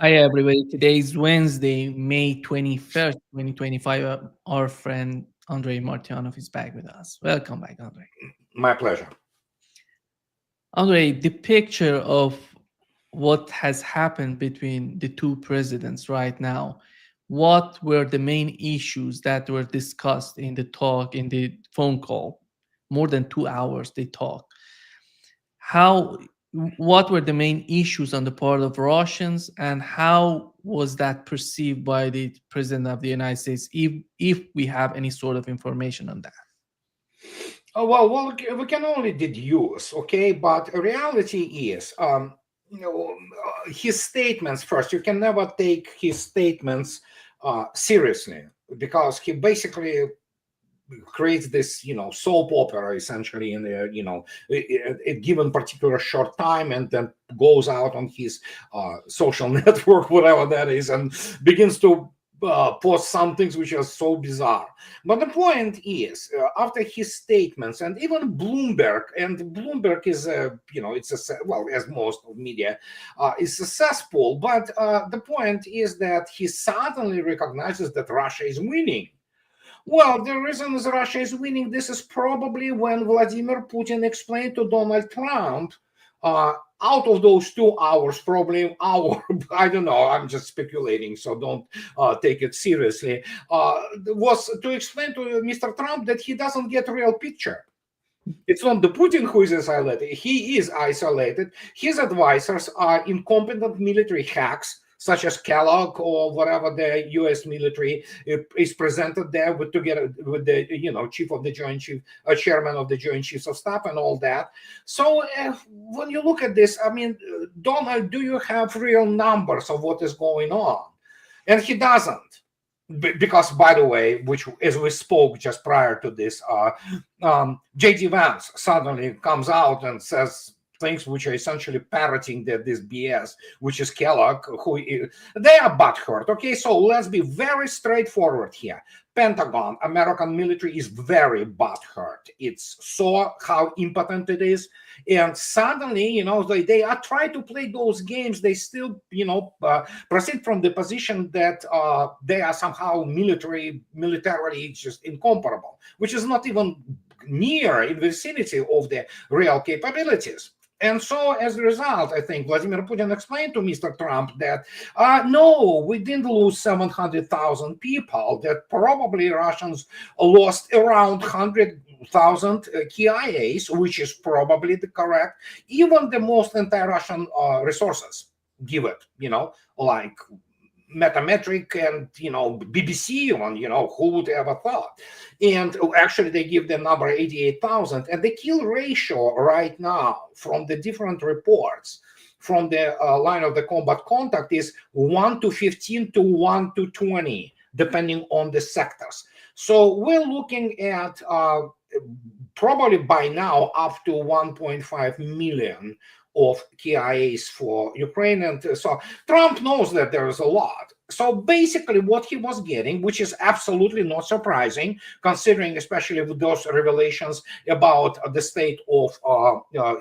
Hi, everybody. Today is Wednesday, May 21st, 2025. Our friend Andrei Martyanov is back with us. Welcome back, Andrei. My pleasure. Andrei, the picture of what has happened between the two presidents right now, what were the main issues that were discussed in the talk, in the phone call? More than 2 hours they talked. How what were the main issues on the part of Russians, and how was that perceived by the president of the United States, if we have any sort of information on that? We can only deduce, okay? But reality is, his statements first. You can never take his statements seriously because he basically creates this soap opera essentially in a given particular short time, and then goes out on his social network, whatever that is, and begins to post some things which are so bizarre. But the point is, after his statements, and even Bloomberg is it's well, as most of media is successful, but the point is that he suddenly recognizes that Russia is winning. Well, the reason is Russia is winning. This is probably when Vladimir Putin explained to Donald Trump, out of those 2 hours, probably an hour, I don't know, I'm just speculating, so don't take it seriously, was to explain to Mr. Trump that he doesn't get a real picture. It's not the Putin who is isolated. He is isolated. His advisors are incompetent military hacks, such as Kellogg or whatever the U.S. military is presented there with, together with the chief of the Joint Chief, chairman of the Joint Chiefs of Staff, and all that. So when you look at this, I mean, Donald, do you have real numbers of what is going on? And he doesn't. Because, by the way, which, as we spoke just prior to this, J.D. Vance suddenly comes out and says things which are essentially parroting this BS, which is Kellogg, they are butthurt. Okay, so let's be very straightforward here. Pentagon, American military is very butthurt. It's saw how impotent it is, and suddenly, they are trying to play those games. They still, proceed from the position that they are somehow militarily just incomparable, which is not even near in the vicinity of the real capabilities. And so, as a result, I think Vladimir Putin explained to Mr. Trump that, no, we didn't lose 700,000 people, that probably Russians lost around 100,000 KIAs, which is probably the correct, even the most anti-Russian resources give it, like Metametric and BBC on, who would ever thought. And actually they give the number 88,000, and the kill ratio right now from the different reports from the line of the combat contact is 1 to 15 to 1 to 20, depending on the sectors. So we're looking at probably by now up to 1.5 million of KIAs for Ukraine. And so Trump knows that there is a lot. So basically what he was getting, which is absolutely not surprising, considering especially with those revelations about the state of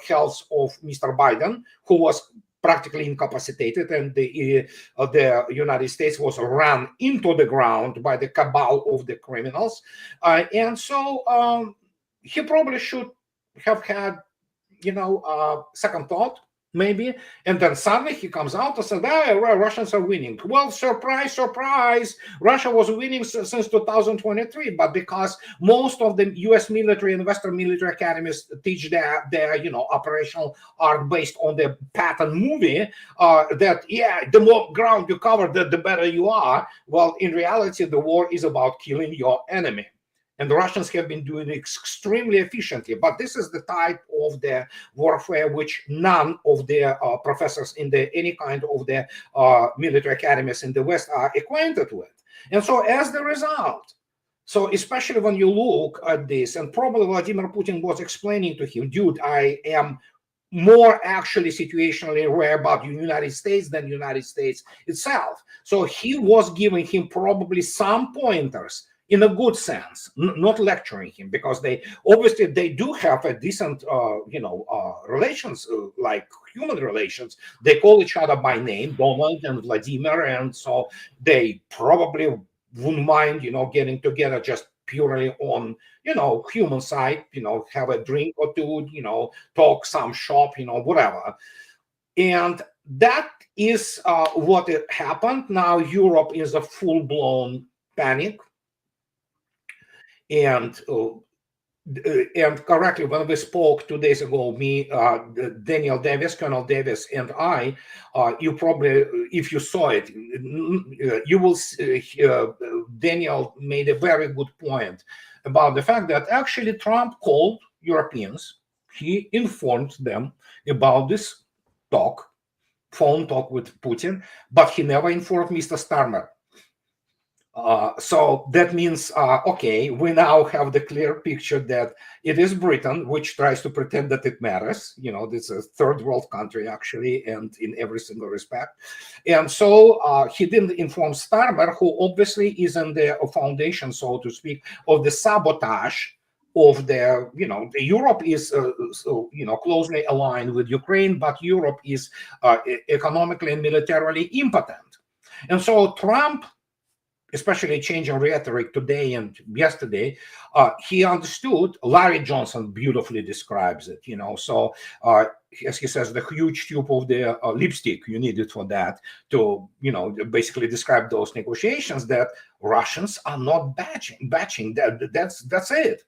health of Mr. Biden, who was practically incapacitated, and the United States was run into the ground by the cabal of the criminals. And so he probably should have had second thought, maybe. And then suddenly he comes out and says, Russians are winning. Well, surprise, surprise. Russia was winning since 2023, but because most of the U.S. military and Western military academies teach their operational art based on the Patton movie, that, the more ground you cover, the better you are. Well, in reality, the war is about killing your enemy. And the Russians have been doing it extremely efficiently. But this is the type of the warfare which none of the professors in any kind of the military academies in the West are acquainted with. And so as the result, so especially when you look at this, and probably Vladimir Putin was explaining to him, dude, I am more actually situationally aware about the United States than the United States itself. So he was giving him probably some pointers in a good sense, not lecturing him, because they obviously they do have a decent, relations, like human relations. They call each other by name, Donald and Vladimir, and so they probably wouldn't mind, getting together just purely on, human side, have a drink or two, talk some shop, whatever. And that is what it happened. Now Europe is a full-blown panic, and correctly, when we spoke 2 days ago, me, Daniel Davis, Colonel Davis, and I, you probably, if you saw it, you will see, Daniel made a very good point about the fact that actually Trump called Europeans. He informed them about this phone talk with Putin, but he never informed Mr. Starmer. So that means, okay, we now have the clear picture that it is Britain, which tries to pretend that it matters. This is a third world country, actually, and in every single respect. And so he didn't inform Starmer, who obviously is in the foundation, so to speak, of the sabotage of the, Europe is, closely aligned with Ukraine, but Europe is economically and militarily impotent. And so Trump, especially changing rhetoric today and yesterday, he understood. Larry Johnson beautifully describes it, so as he says, the huge tube of the lipstick you needed for that to, basically describe those negotiations, that Russians are not batching. That's it.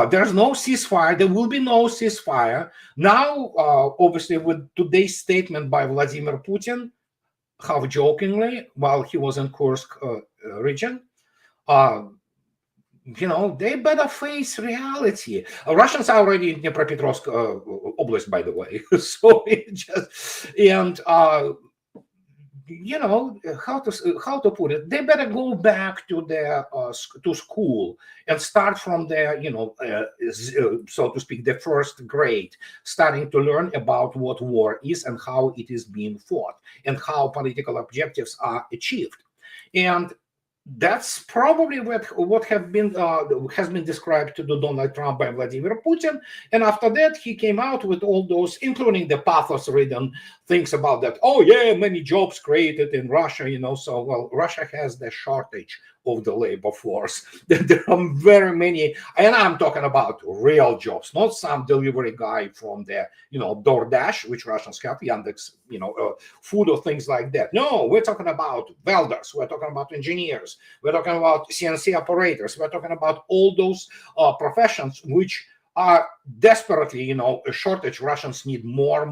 There's no ceasefire. There will be no ceasefire. Now, obviously, with today's statement by Vladimir Putin, half jokingly, while he was in Kursk region, they better face reality. Russians are already in Dnipropetrovsk Oblast, by the way. So it just, and how to put it, they better go back to their to school and start from their, so to speak, the first grade, starting to learn about what war is and how it is being fought and how political objectives are achieved. And that's probably what has been described to Donald Trump by Vladimir Putin. And after that, he came out with all those, including the pathos-ridden things about that. Oh yeah, many jobs created in Russia, So well, Russia has the shortage of the labor force. There are very many, and I'm talking about real jobs, not some delivery guy from the, DoorDash, which Russians have, Yandex, food or things like that. No, we're talking about welders. We're talking about engineers. We're talking about CNC operators. We're talking about all those professions which are desperately, a shortage. Russians need more,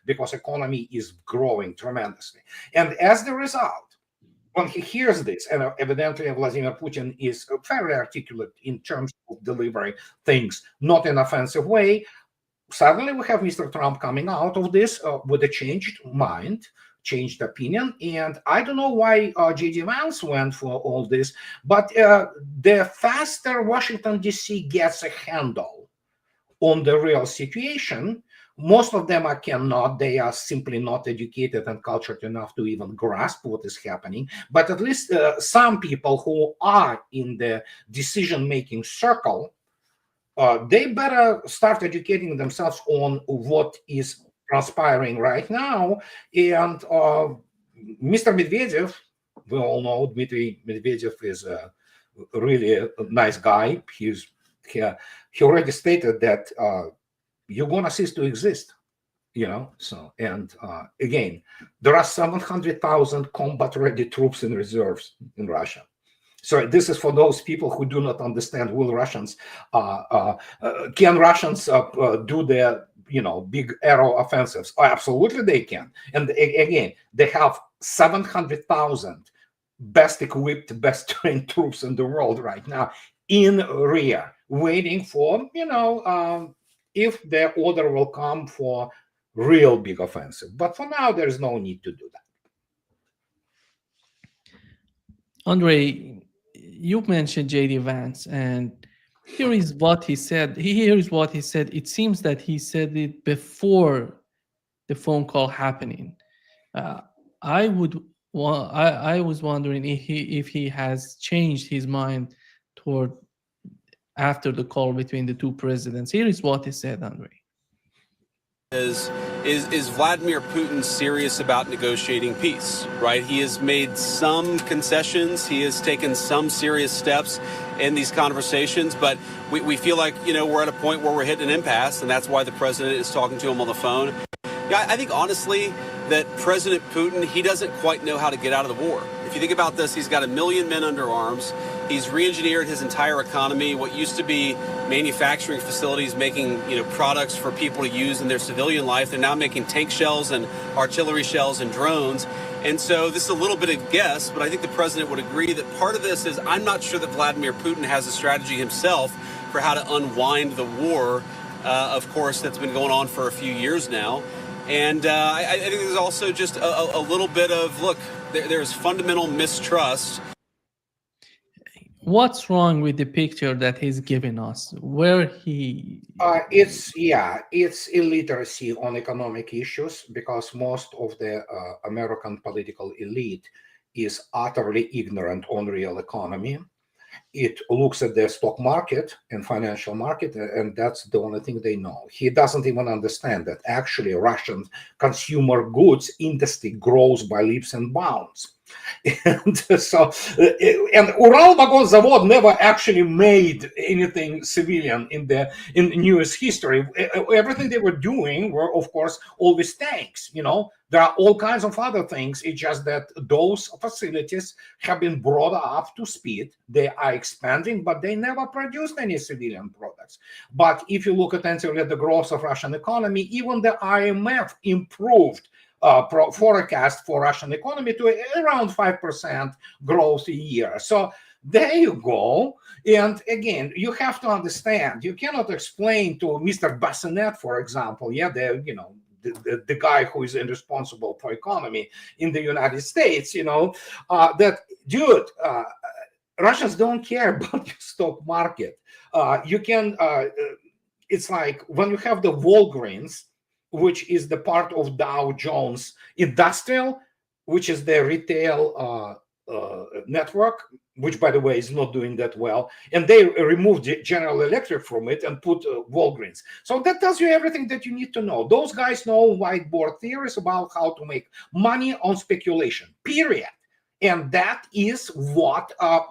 because economy is growing tremendously. And as the result, when he hears this, and evidently Vladimir Putin is very articulate in terms of delivering things, not in an offensive way, suddenly we have Mr. Trump coming out of this with a changed mind, changed opinion. And I don't know why J.D. Vance went for all this, but the faster Washington, D.C. gets a handle on the real situation, most of them they are simply not educated and cultured enough to even grasp what is happening. But at least some people who are in the decision-making circle, they better start educating themselves on what is transpiring right now. And Mr. Medvedev, we all know Dmitry Medvedev is a really nice guy. He already stated that you're gonna cease to exist, So, and again, there are 700,000 combat-ready troops in reserves in Russia. So this is for those people who do not understand. Can Russians do their big aero offensives? Oh, absolutely they can. And again, they have 700,000 best equipped, best trained troops in the world right now in rear, waiting for if the order will come for real big offensive. But for now, there's no need to do that. Andrei, you mentioned JD Vance, and here is what he said. Here is what he said. It seems that he said it before the phone call happening. I would Well, I was wondering if he has changed his mind toward after the call between the two presidents. Here is what he said, Andrei. is is Vladimir Putin serious about negotiating peace? Right? He has made some concessions. He has taken some serious steps in these conversations, but we feel like we're at a point where we're hitting an impasse, and that's why the president is talking to him on the phone. Yeah, I think honestly that President Putin, he doesn't quite know how to get out of the war. If you think about this, he's got 1 million men under arms. He's re-engineered his entire economy. What used to be manufacturing facilities making products for people to use in their civilian life, they're now making tank shells and artillery shells and drones. And so this is a little bit of guess, but I think the president would agree that part of this is I'm not sure that Vladimir Putin has a strategy himself for how to unwind the war, of course, that's been going on for a few years now. And I think there's also just a little bit of, look, there's fundamental mistrust. What's wrong with the picture that he's giving us? Where he It's illiteracy on economic issues, because most of the American political elite is utterly ignorant on real economy. It looks at the stock market and financial market, and that's the only thing they know. He doesn't even understand that actually Russian consumer goods industry grows by leaps and bounds. And so, and Uralvagonzavod never actually made anything civilian in US history. Everything they were doing were, of course, always tanks. There are all kinds of other things. It's just that those facilities have been brought up to speed. They are expanding, but they never produced any civilian products. But if you look attentively at the growth of Russian economy, even the IMF improved forecast for Russian economy to around 5% growth a year. So there you go. And again, you have to understand, you cannot explain to Mr. Bassinet, for example, the guy who is responsible for economy in the United States, that, dude, Russians don't care about your stock market. It's like when you have the Walgreens, which is the part of Dow Jones Industrial, which is the retail network, which, by the way, is not doing that well. And they removed General Electric from it and put Walgreens. So that tells you everything that you need to know. Those guys know whiteboard theories about how to make money on speculation, period. And that is what a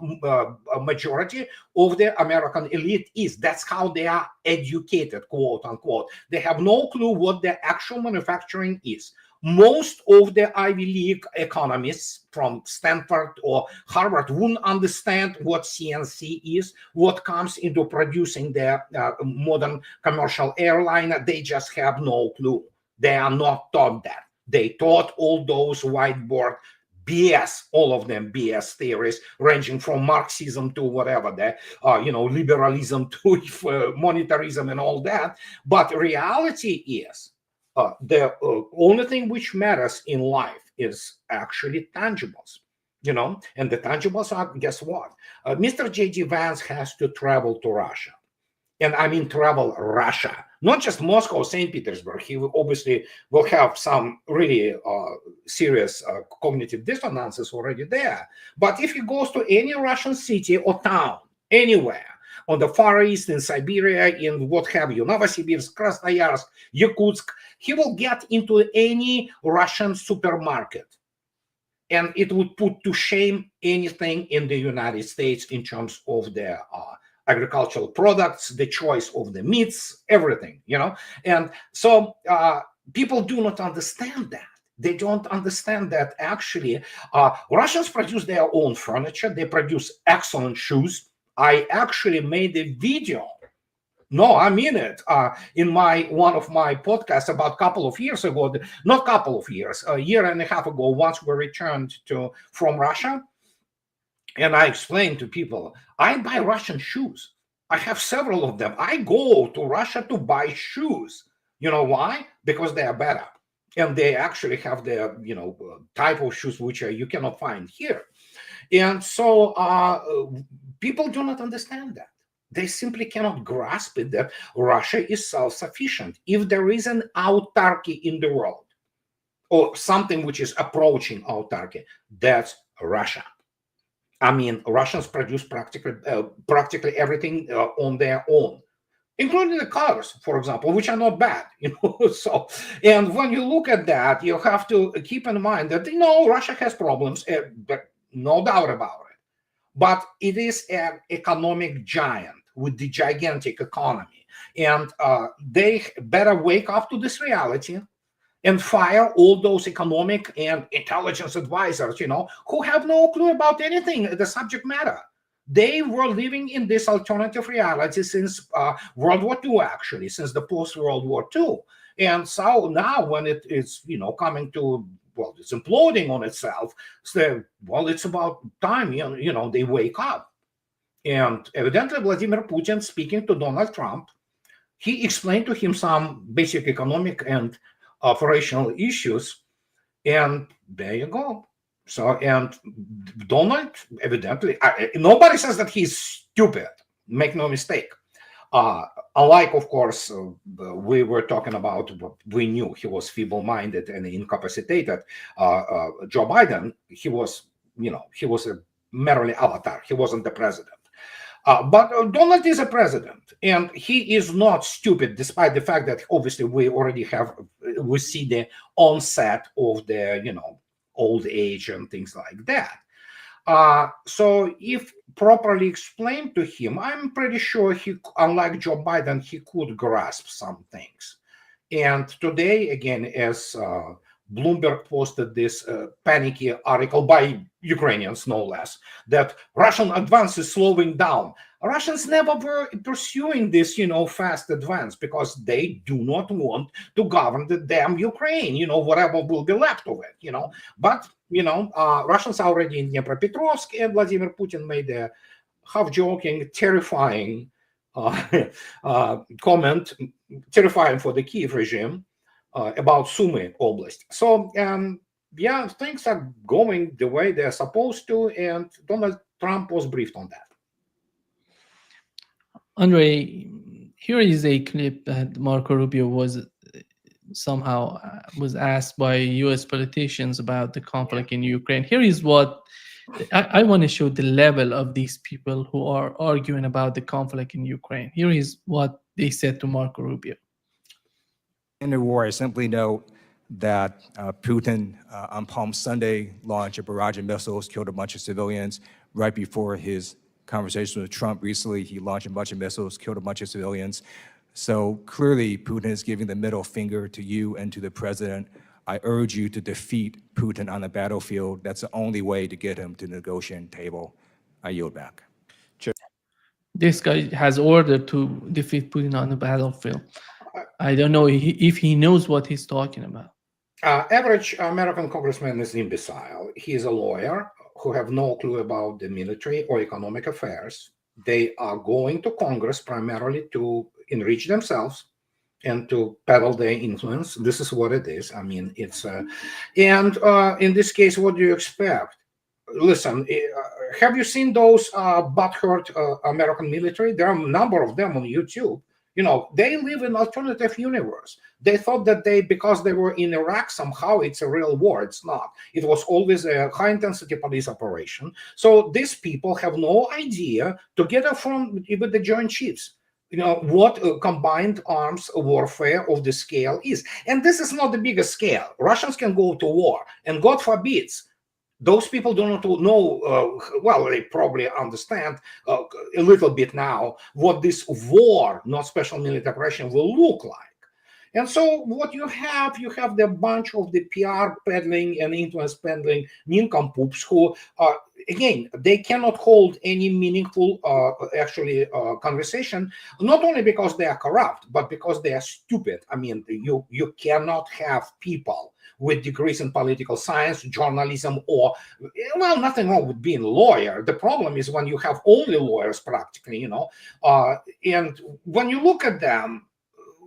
majority of the American elite is. That's how they are educated, quote unquote. They have no clue what the actual manufacturing is. Most of the Ivy League economists from Stanford or Harvard wouldn't understand what CNC is, what comes into producing the modern commercial airline. They just have no clue. They are not taught that. They taught all those whiteboard BS, all of them BS theories, ranging from Marxism to whatever, liberalism to monetarism and all that. But reality is the only thing which matters in life is actually tangibles, and the tangibles are, guess what? Mr. J.D. Vance has to travel to Russia. And I mean travel Russia, not just Moscow, St. Petersburg. He obviously will have some really serious cognitive dissonances already there. But if he goes to any Russian city or town, anywhere, on the Far East, in Siberia, in what have you, Novosibirsk, Krasnoyarsk, Yakutsk, he will get into any Russian supermarket. And it would put to shame anything in the United States in terms of their agricultural products, the choice of the meats, everything, And so people do not understand that. They don't understand that actually Russians produce their own furniture. They produce excellent shoes. I actually made a video. No, I mean it. In one of my podcasts about a couple of years ago, not couple of years, a year and a half ago, once we returned from Russia, and I explained to people, I buy Russian shoes. I have several of them. I go to Russia to buy shoes. You know why? Because they are better. And they actually have the, type of shoes which you cannot find here. And so people do not understand that. They simply cannot grasp it that Russia is self-sufficient. If there is an autarky in the world, or something which is approaching autarky, that's Russia. I mean, Russians produce practically everything on their own, including the cars, for example, which are not bad, So, and when you look at that, you have to keep in mind that Russia has problems, but no doubt about it. But it is an economic giant with the gigantic economy, and they better wake up to this reality and fire all those economic and intelligence advisors, who have no clue about anything, the subject matter. They were living in this alternative reality since World War II, actually, since the post-World War II. And so now when it is, coming to, it's imploding on itself, so, it's about time, they wake up. And evidently, Vladimir Putin, speaking to Donald Trump, he explained to him some basic economic and operational issues, and there you go. So, and Donald, evidently, nobody says that he's stupid, make no mistake. Unlike, of course, we were talking about, we knew he was feeble-minded and incapacitated. Joe Biden, he was a merely avatar. He wasn't the president. But Donald is a president, and he is not stupid, despite the fact that obviously we see the onset of the, old age and things like that. So if properly explained to him, I'm pretty sure he, unlike Joe Biden, he could grasp some things. And today, again, as Bloomberg posted this panicky article by Ukrainians, no less, that Russian advance is slowing down. Russians never were pursuing this, fast advance, because they do not want to govern the damn Ukraine, whatever will be left of it, But, Russians are already in Dnipropetrovsk, and Vladimir Putin made a half-joking, terrifying comment, terrifying for the Kiev regime, about Sumy Oblast. So, things are going the way they're supposed to, and Donald Trump was briefed on that. Andrei, here is a clip that Marco Rubio was asked by U.S. politicians about the conflict in Ukraine. Here is what I want to show, the level of these people who are arguing about the conflict in Ukraine. Here is what they said to Marco Rubio. In the war, I simply note that Putin on Palm Sunday launched a barrage of missiles, killed a bunch of civilians. Right before his conversation with Trump recently, he launched a bunch of missiles, killed a bunch of civilians. So clearly, Putin is giving the middle finger to you and to the president. I urge you to defeat Putin on the battlefield. That's the only way to get him to the negotiating table. I yield back. This guy has ordered to defeat Putin on the battlefield. I don't know if he knows what he's talking about. Average American congressman is imbecile. He is a lawyer who have no clue about the military or economic affairs. They are going to Congress primarily to enrich themselves and to peddle their influence. This is what it is. I mean, it's and in this case, what do you expect? Listen, have you seen those butthurt American military? There are a number of them on YouTube. They live in alternative universe. They thought that because they were in Iraq, somehow it's a real war. It's not. It was always a high-intensity police operation. So these people have no idea, together with the Joint Chiefs, what combined arms warfare of the scale is. And this is not the biggest scale. Russians can go to war, and God forbids, those people do not know, they probably understand a little bit now what this war, not special military operation, will look like. And so what you have the bunch of the PR peddling and influence peddling nincompoops who, again, they cannot hold any meaningful, conversation, not only because they are corrupt, but because they are stupid. I mean, you cannot have people with degrees in political science, journalism, or, nothing wrong with being a lawyer. The problem is when you have only lawyers practically, and when you look at them,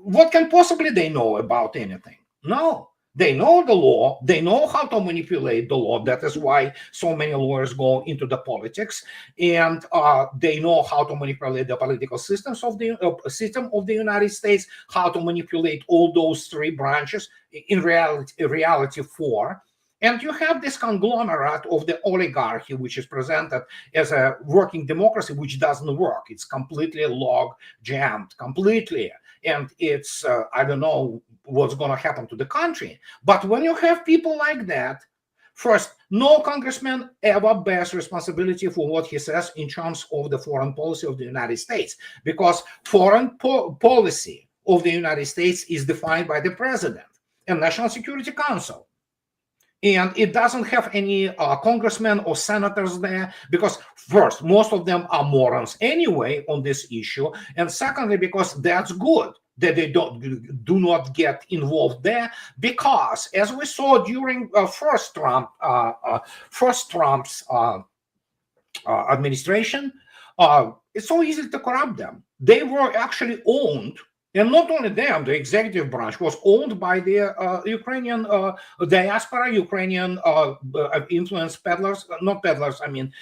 what can possibly they know about anything? No. They know the law. They know how to manipulate the law. That is why so many lawyers go into the politics, and they know how to manipulate the political systems of the system of the United States, how to manipulate all those three branches. In reality, four. And you have this conglomerate of the oligarchy, which is presented as a working democracy, which doesn't work. It's completely log jammed, completely. And it's, I don't know what's going to happen to the country. But when you have people like that, first, no congressman ever bears responsibility for what he says in terms of the foreign policy of the United States, because foreign policy of the United States is defined by the president and National Security Council. And it doesn't have any congressmen or senators there, because first, most of them are morons anyway on this issue, and secondly, because that's good that they do not get involved there, because as we saw during first Trump's administration, it's so easy to corrupt them. They were actually owned. And not only them, the executive branch was owned by the Ukrainian diaspora, Ukrainian influence peddlers, not peddlers, I mean,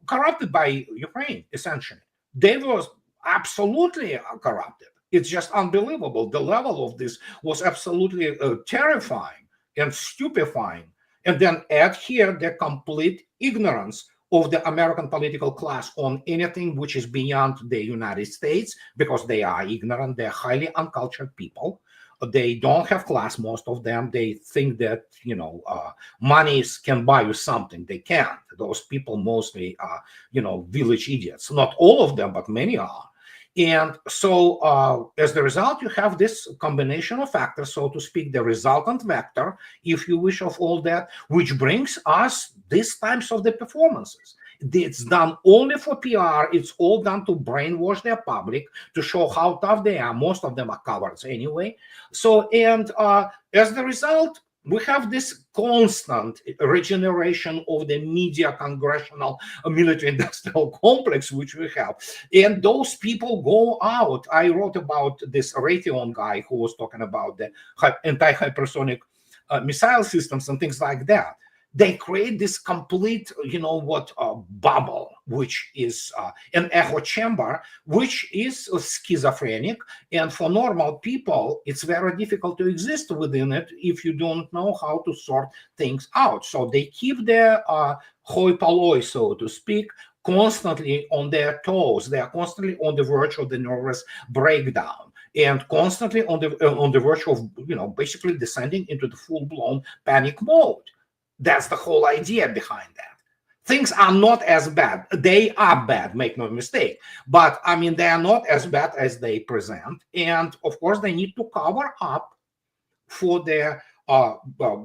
corrupted by Ukraine, essentially. They were absolutely corrupted. It's just unbelievable. The level of this was absolutely terrifying and stupefying. And then add here the complete ignorance of the American political class on anything which is beyond the United States, because they are ignorant, they're highly uncultured people. They don't have class, most of them. They think that, money can buy you something. They can't. Those people mostly are, village idiots. Not all of them, but many are. And so as the result, you have this combination of factors, so to speak, the resultant vector, if you wish, of all that, which brings us these types of the performances. It's done only for PR. It's all done to brainwash their public, to show how tough they are. Most of them are cowards anyway. So, and as the result, we have this constant regeneration of the media, congressional, military-industrial complex, which we have. And those people go out. I wrote about this Raytheon guy who was talking about the anti-hypersonic missile systems and things like that. They create this complete, bubble, which is an echo chamber, which is schizophrenic. And for normal people, it's very difficult to exist within it if you don't know how to sort things out. So they keep their hoi polloi, so to speak, constantly on their toes. They are constantly on the verge of the nervous breakdown, and constantly on the verge of, basically descending into the full-blown panic mode. That's the whole idea behind that. Things are not as bad. They are bad, make no mistake. But, they are not as bad as they present. And, of course, they need to cover up for their,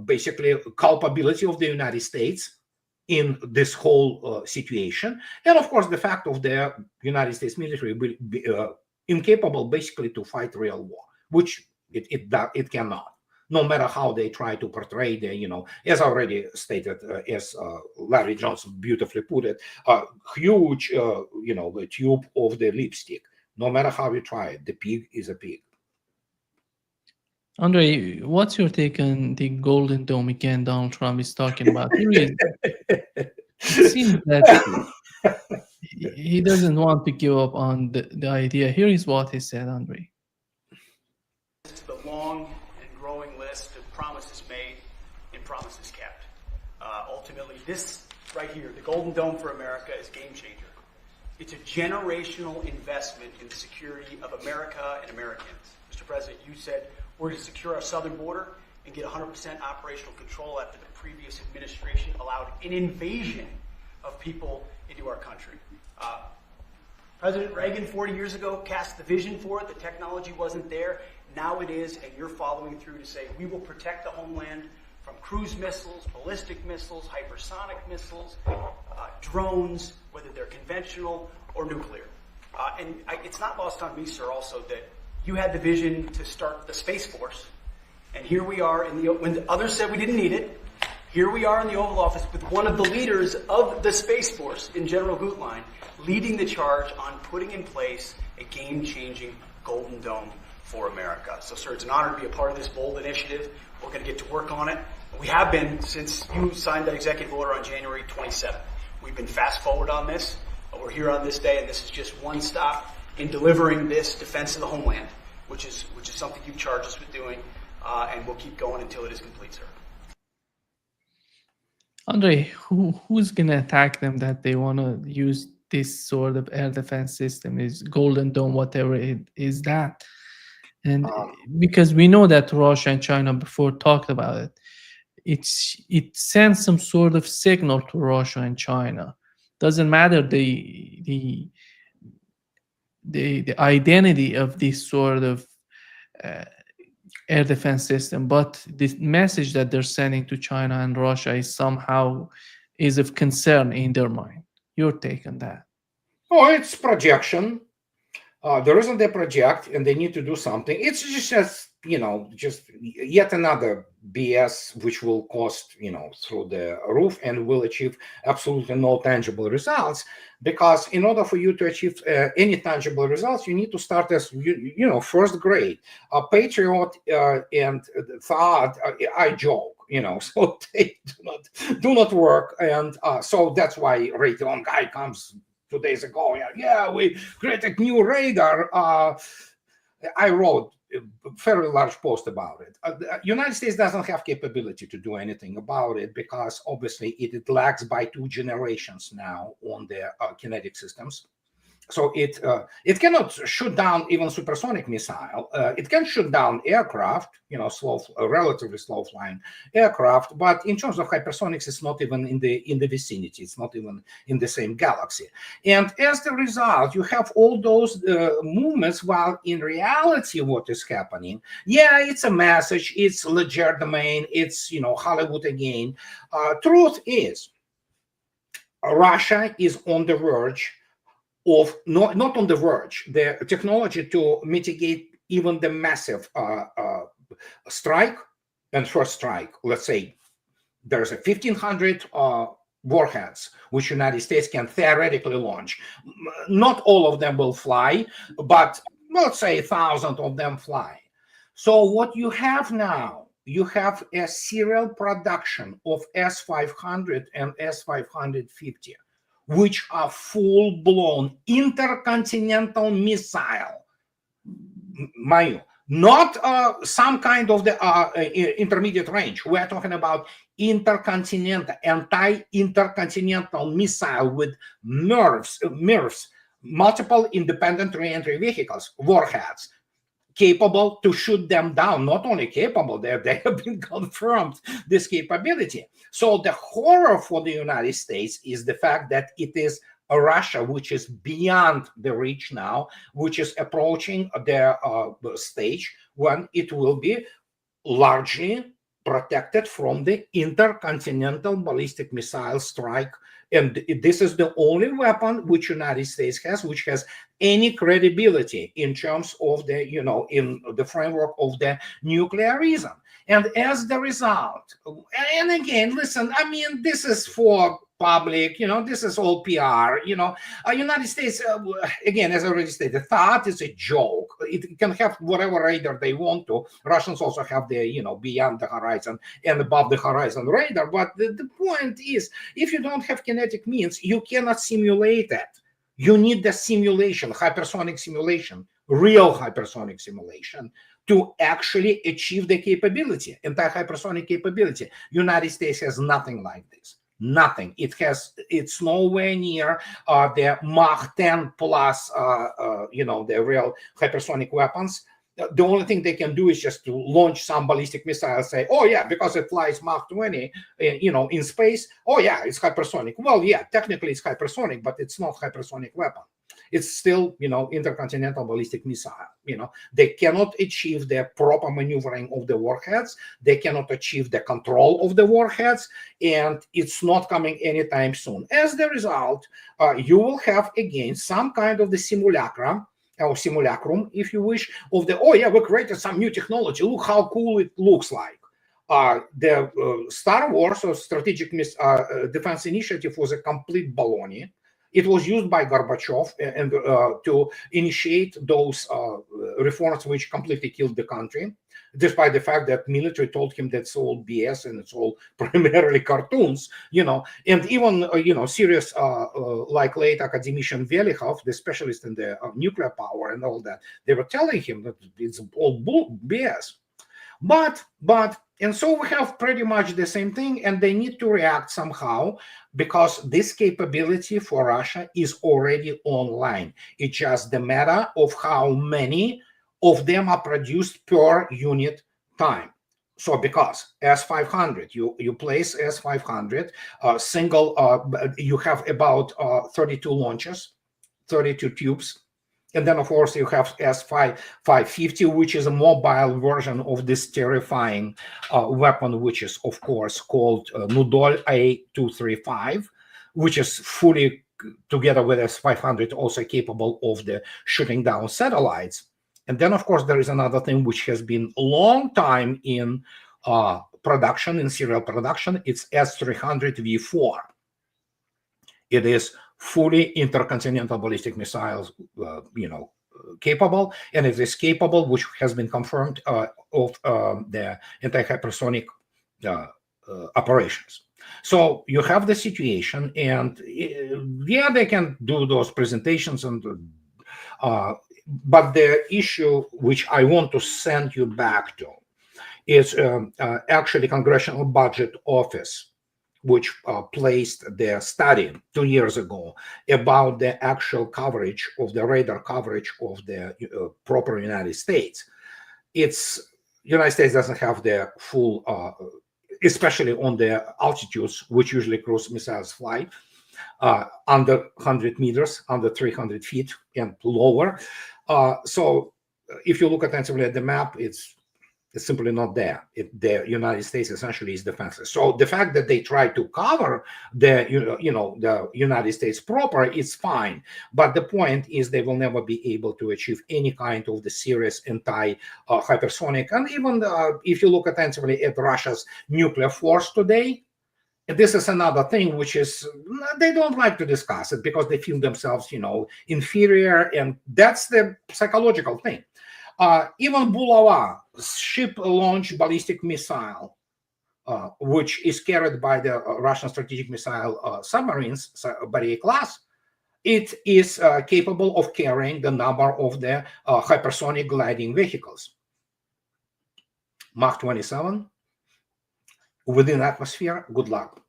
basically, culpability of the United States in this whole situation. And, of course, the fact of the United States military will be incapable, basically, to fight real war, which it cannot. No matter how they try to portray the, as already stated, as Larry Johnson beautifully put it, huge, the tube of the lipstick. No matter how you try it, the pig is a pig. Andrei, what's your take on the Golden Dome again Donald Trump is talking about? It seems that he doesn't want to give up on the idea. Here is what he said, Andrei. The long growing list of promises made and promises kept. Ultimately, this right here, the Golden Dome for America, is a game changer. It's a generational investment in the security of America and Americans. Mr. President, you said we're to secure our southern border and get 100% operational control after the previous administration allowed an invasion of people into our country. President Reagan 40 years ago cast the vision for it. The technology wasn't there. Now it is, and you're following through to say we will protect the homeland from cruise missiles, ballistic missiles, hypersonic missiles, drones, whether they're conventional or nuclear. It's not lost on me, sir, also that you had the vision to start the Space Force, and here we are when the others said we didn't need it. Here we are in the Oval Office with one of the leaders of the Space Force, in General Gutlein, leading the charge on putting in place a game-changing Golden Dome for America. So, sir, it's an honor to be a part of this bold initiative. We're going to get to work on it. We have been since you signed that executive order on January 27th. We've been fast forward on this. We're here on this day, and this is just one stop in delivering this defense of the homeland, which is something you've charged us with doing, and we'll keep going until it is complete, sir. Andrei, who's gonna attack them that they want to use this sort of air defense system? Is Golden Dome, whatever it is, that? And because we know that Russia and China before talked about it, it sends some sort of signal to Russia and China. Doesn't matter the identity of this sort of air defense system, but this message that they're sending to China and Russia is of concern in their mind. Your take on that? Oh, it's projection. The reason they project and they need to do something, it's just yet another BS which will cost through the roof and will achieve absolutely no tangible results. Because in order for you to achieve any tangible results, you need to start as first grade. Patriot and thought, I joke, so they do not work, and so that's why Raytheon guy comes 2 days ago. Yeah, we created new radar. I wrote a fairly large post about it. The United States doesn't have capability to do anything about it because obviously it lags by 2 generations now on the kinetic systems. So it cannot shoot down even supersonic missile. It can shoot down aircraft, relatively slow flying aircraft. But in terms of hypersonics, it's not even in the vicinity. It's not even in the same galaxy. And as a result, you have all those movements. While in reality, what is happening? Yeah, it's a message. It's legerdemain. It's Hollywood again. Truth is, Russia is on the verge of not on the verge. The technology to mitigate even the massive strike and first strike. Let's say there's a 1,500 warheads which United States can theoretically launch. Not all of them will fly, but let's say 1,000 of them fly. So what you have now, you have a serial production of S-500 and S-550. Which are full-blown intercontinental missile, mind you, not some kind of the intermediate range. We're talking about intercontinental, anti-intercontinental missile with MIRVs, multiple independent re-entry vehicles, warheads, capable to shoot them down. Not only capable, they have been confirmed this capability. So the horror for the United States is the fact that it is a Russia which is beyond the reach now, which is approaching the stage when it will be largely protected from the intercontinental ballistic missile strike. And this is the only weapon which United States has, which has any credibility in terms of the, in the framework of the nuclearism. And as the result, and again, listen, I mean, this is for public, this is all PR, United States, again, as I already stated, thought is a joke. It can have whatever radar they want to. Russians also have the, beyond the horizon and above the horizon radar. But the point is, if you don't have kinetic means, you cannot simulate that. You need the simulation, hypersonic simulation, real hypersonic simulation, to actually achieve the capability, anti-hypersonic capability. United States has nothing like this. Nothing. It's nowhere near the Mach 10 plus, the real hypersonic weapons. The only thing they can do is just to launch some ballistic missile and say, oh yeah, because it flies Mach 20, in space. Oh yeah, it's hypersonic. Well, yeah, technically it's hypersonic, but it's not hypersonic weapon. It's still, intercontinental ballistic missile. They cannot achieve the proper maneuvering of the warheads. They cannot achieve the control of the warheads, and it's not coming anytime soon. As the result, you will have again some kind of the simulacrum, or simulacrum, if you wish, of the, oh yeah, we created some new technology. Look how cool it looks like. The Star Wars or Strategic Defense Initiative was a complete baloney. It was used by Gorbachev and to initiate those reforms which completely killed the country, despite the fact that military told him that's all BS and it's all primarily cartoons, and even, serious, like late academician Velihov, the specialist in the nuclear power and all that, they were telling him that it's all BS. And so we have pretty much the same thing, and they need to react somehow, because this capability for Russia is already online. It's just the matter of how many of them are produced per unit time. So because S-500, you place S-500, you have about 32 launches, 32 tubes. And then, of course, you have S-550, which is a mobile version of this terrifying weapon, which is, of course, called Nudol A235, which is fully, together with S-500, also capable of the shooting down satellites. And then, of course, there is another thing which has been a long time in production, in serial production. It's S-300V4. It is fully intercontinental ballistic missiles, capable, and it is capable, which has been confirmed, of the anti-hypersonic operations. So you have the situation, and yeah, they can do those presentations, and but the issue which I want to send you back to is actually Congressional Budget Office, which placed their study 2 years ago about the actual coverage of the radar coverage of the proper United States. United States doesn't have the full, especially on the altitudes, which usually cruise missiles fly, under 100 meters, under 300 feet and lower. So if you look attentively at the map, it's simply not there. The United States essentially is defenseless. So the fact that they try to cover the United States proper is fine, but the point is they will never be able to achieve any kind of the serious anti-hypersonic. And even if you look attentively at Russia's nuclear force today, this is another thing which is, they don't like to discuss it because they feel themselves, inferior, and that's the psychological thing. Even Bulava, ship-launched ballistic missile, which is carried by the Russian strategic missile submarines, Barrier class, it is capable of carrying the number of the hypersonic gliding vehicles. Mach 27, within atmosphere, good luck.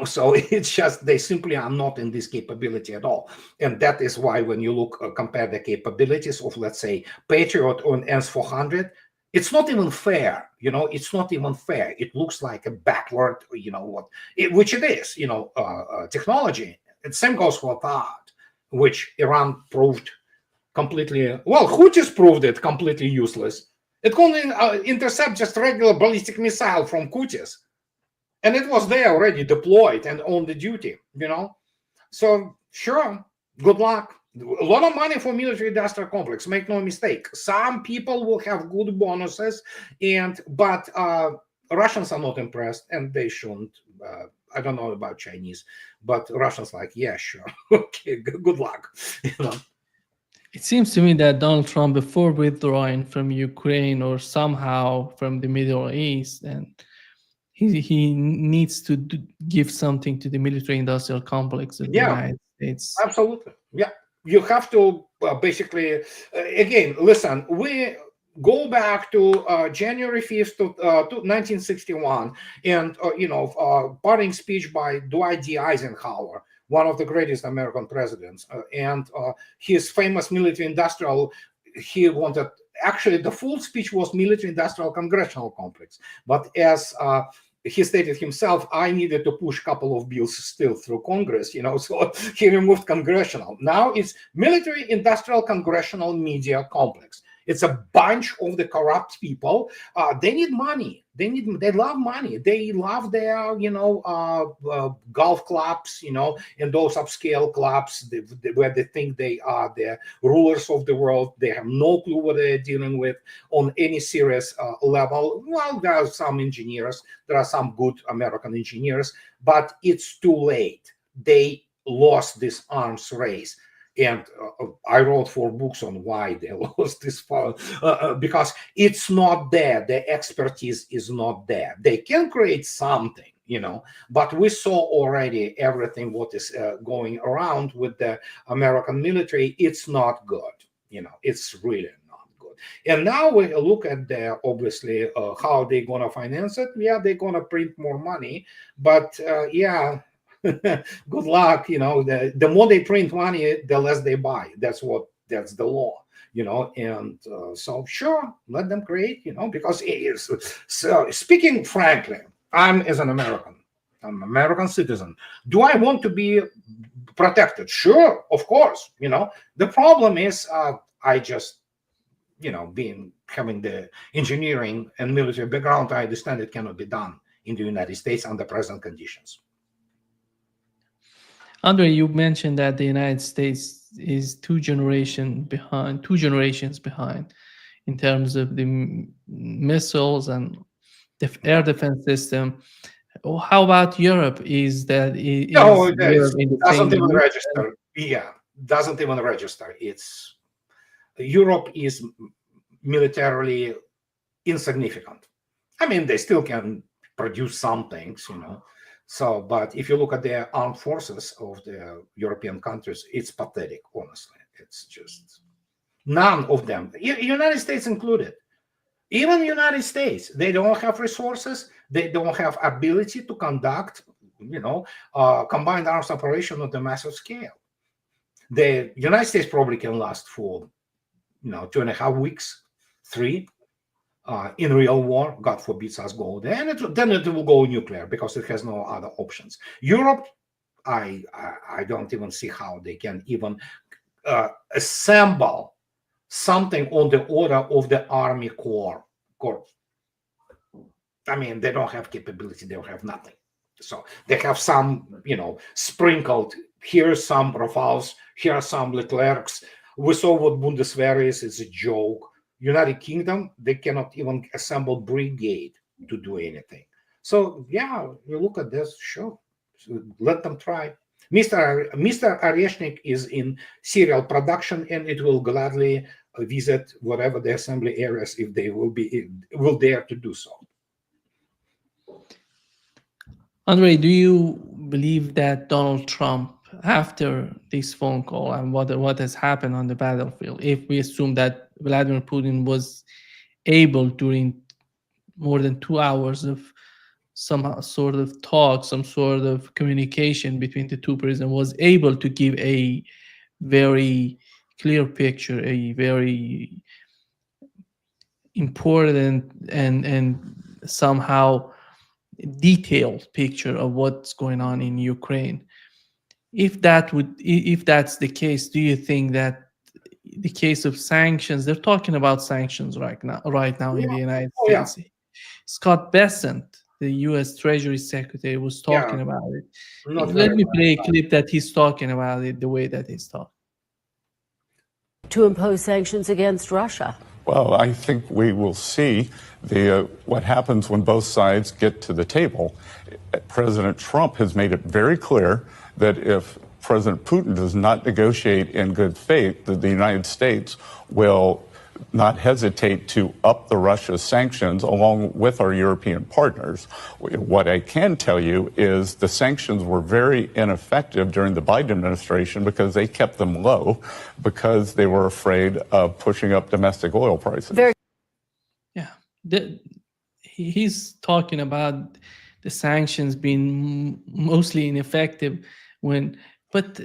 So it's just, they simply are not in this capability at all. And that is why when you compare the capabilities of, let's say, Patriot on S-400, it's not even fair. It's not even fair. It looks like a backward, which it is, technology. And same goes for that, which Iran proved completely, well, Houthis proved it completely useless. It couldn't intercept just regular ballistic missile from Houthis. And it was there already deployed and on the duty, So sure, good luck. A lot of money for military industrial complex, make no mistake. Some people will have good bonuses, but Russians are not impressed, and they shouldn't. I don't know about Chinese, but Russians like, yeah, sure. Okay, good luck. It seems to me that Donald Trump, before withdrawing from Ukraine or somehow from the Middle East, and he needs to give something to the military-industrial complex of the United States. Absolutely. Yeah, you have to basically, again, listen, we go back to January 5th to 1961, and, parting speech by Dwight D. Eisenhower, one of the greatest American presidents, and his famous military-industrial, he wanted, actually, the full speech was military-industrial congressional complex, but as he stated himself, I needed to push a couple of bills still through Congress, so he removed congressional. Now it's military-industrial congressional media complex. It's a bunch of the corrupt people. They need money. They love money. They love their, golf clubs, and those upscale clubs where they think they are the rulers of the world. They have no clue what they're dealing with on any serious level. Well, there are some engineers. There are some good American engineers, but it's too late. They lost this arms race. And I wrote 4 books on why they lost this power, because it's not there. The expertise is not there. They can create something, but we saw already everything what is going around with the American military. It's not good. It's really not good. And now we look at obviously how they're going to finance it. Yeah, they're going to print more money, but good luck. The more they print money, the less they buy. That's the law. And so sure, let them create. Because it is. So speaking frankly, I'm an American citizen. Do I want to be protected? Sure, of course. The problem is I just having the engineering and military background, I understand it cannot be done in the United States under present conditions. Andrei, you mentioned that the United States is two generations behind in terms of the missiles and the air defense system. How about Europe? Is Europe in the doesn't same even group? register? Yeah, doesn't even register. It's Europe is militarily insignificant. I mean, they still can produce some things, So, but if you look at the armed forces of the European countries, it's pathetic, honestly. It's just none of them, United States included. Even United States, they don't have resources. They don't have ability to conduct, combined arms operation on the massive scale. The United States probably can last for, 2.5 weeks, 3. In real war, God forbids us go there, and then it will go nuclear because it has no other options. Europe, I don't even see how they can even assemble something on the order of the Army Corps. I mean, they don't have capability. They don't have nothing. So they have some, sprinkled. Here's some Rafales. Here are some Leclercs. We saw what Bundeswehr is. It's a joke. United Kingdom, they cannot even assemble brigade to do anything. So yeah, you look at this, sure, so let them try. Mr. Areshnik is in serial production, and it will gladly visit whatever the assembly areas if they will dare to do so. Andrei, do you believe that Donald Trump, after this phone call and what has happened on the battlefield, if we assume that Vladimir Putin was able during more than 2 hours of some sort of talk, some sort of communication between the two presidents, was able to give a very clear picture, a very important and somehow detailed picture of what's going on in Ukraine. If that's the case, do you think that the case of sanctions, they're talking about sanctions right now in the United States. Yeah. Scott Bessent, the US Treasury Secretary, was talking about it. Let me play a clip that he's talking about it the way that he's talking. To impose sanctions against Russia? Well, I think we will see what happens when both sides get to the table. President Trump has made it very clear that if President Putin does not negotiate in good faith, that the United States will not hesitate to up the Russia sanctions along with our European partners. What I can tell you is the sanctions were very ineffective during the Biden administration because they kept them low because they were afraid of pushing up domestic oil prices. He's talking about the sanctions being mostly ineffective but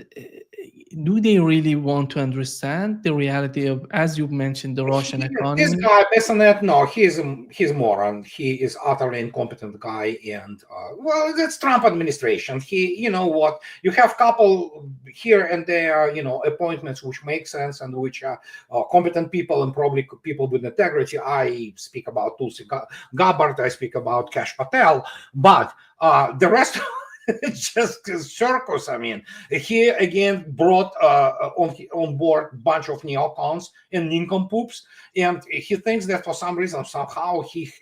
do they really want to understand the reality of, as you mentioned, the Russian economy? This guy, Bessent, no, he's a moron. He is utterly incompetent guy, and well, that's Trump administration. You know what? You have couple here and there, appointments which make sense and which are competent people and probably people with integrity. I speak about Tulsi Gabbard. I speak about Kash Patel, but the rest. It's just a circus. I mean, he again brought on board a bunch of neocons and nincompoops, and he thinks that for some reason, somehow he's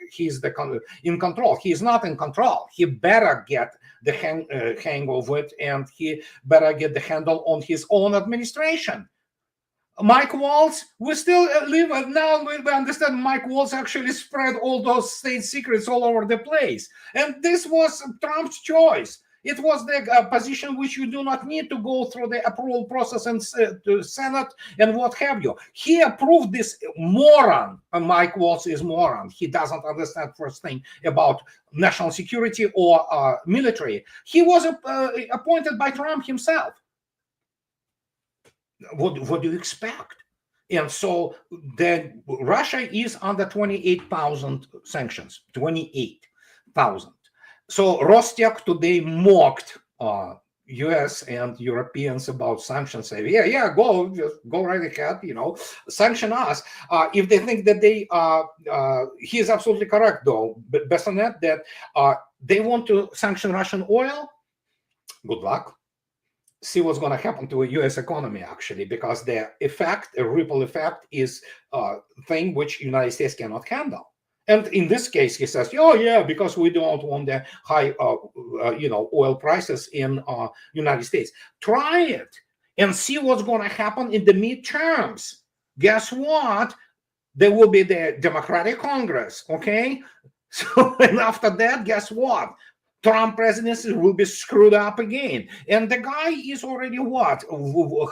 in control. He is not in control. He better get the hang of it, and he better get the handle on his own administration. Mike Waltz, we still live now. We understand Mike Waltz actually spread all those state secrets all over the place, and this was Trump's choice. It was the position which you do not need to go through the approval process and to Senate and what have you. He approved this moron. Mike Waltz is moron. He doesn't understand first thing about national security or military. He was appointed by Trump himself. What do you expect? And so then Russia is under 28,000 sanctions, 28,000. So Rostec today mocked US and Europeans about sanctions, say, yeah, just go right ahead, sanction us. If they think that he is absolutely correct, though, Bessonnet, that they want to sanction Russian oil, good luck. See what's going to happen to a U.S. economy, actually, because the effect, a ripple effect, is a thing which United States cannot handle. And in this case, he says, oh, yeah, because we don't want the high, oil prices in United States. Try it and see what's going to happen in the midterms. Guess what? There will be the Democratic Congress, okay? So, and after that, guess what? Trump presidency will be screwed up again. And the guy is already what?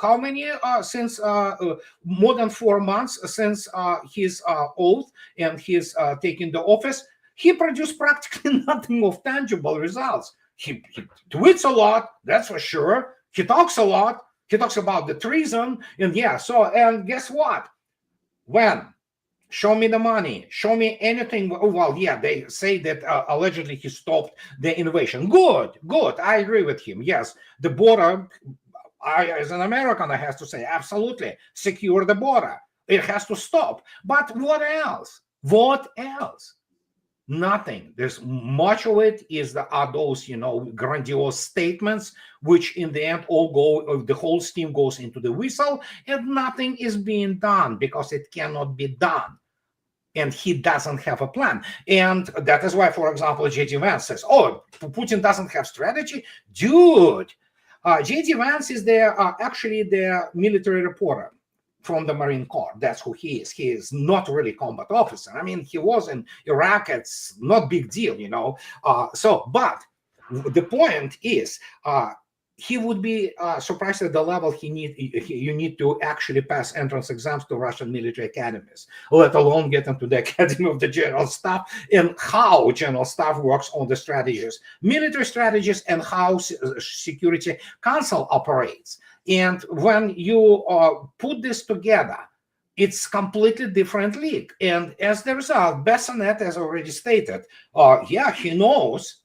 How many? Since more than 4 months since his oath and his taking the office, he produced practically nothing of tangible results. He tweets a lot, that's for sure. He talks a lot. He talks about the treason. And and guess what? When? Show me the money. Show me anything. Well, yeah, they say that allegedly he stopped the invasion. Good. I agree with him. Yes, the border, as an American, I have to say, absolutely, secure the border. It has to stop. But what else? Nothing. There's much of it are those, grandiose statements, which in the end the whole steam goes into the whistle, and nothing is being done because it cannot be done. And he doesn't have a plan. And that is why, for example, J.D. Vance says, oh, Putin doesn't have strategy. Dude, J.D. Vance is actually the military reporter from the Marine Corps. That's who he is. He is not really a combat officer. I mean, he was in Iraq. It's not big deal, But the point is, he would be surprised at the level you need to actually pass entrance exams to Russian military academies, let alone get into the Academy of the General Staff and how General Staff works on the strategies, military strategies, and how Security Council operates. And when you put this together, it's completely different league. And as the result, Bessonnet has already stated, he knows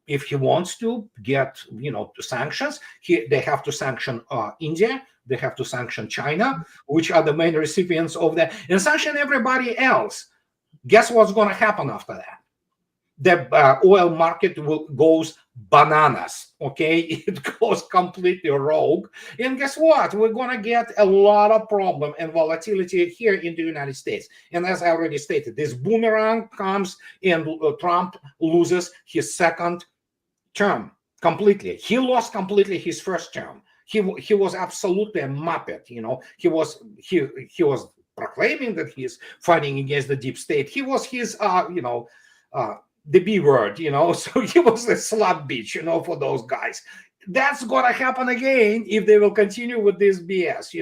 if he wants to get, sanctions, they have to sanction India, they have to sanction China, which are the main recipients of that, and sanction everybody else. Guess what's going to happen after that? The oil market goes bananas, okay? It goes completely rogue. And guess what? We're going to get a lot of problem and volatility here in the United States. And as I already stated, this boomerang comes and Trump loses his second term completely. He lost completely his first term. He was absolutely a muppet. He was proclaiming that he's fighting against the deep state. He was his the B word, so he was a slut bitch, for those guys. That's gonna happen again if they will continue with this BS,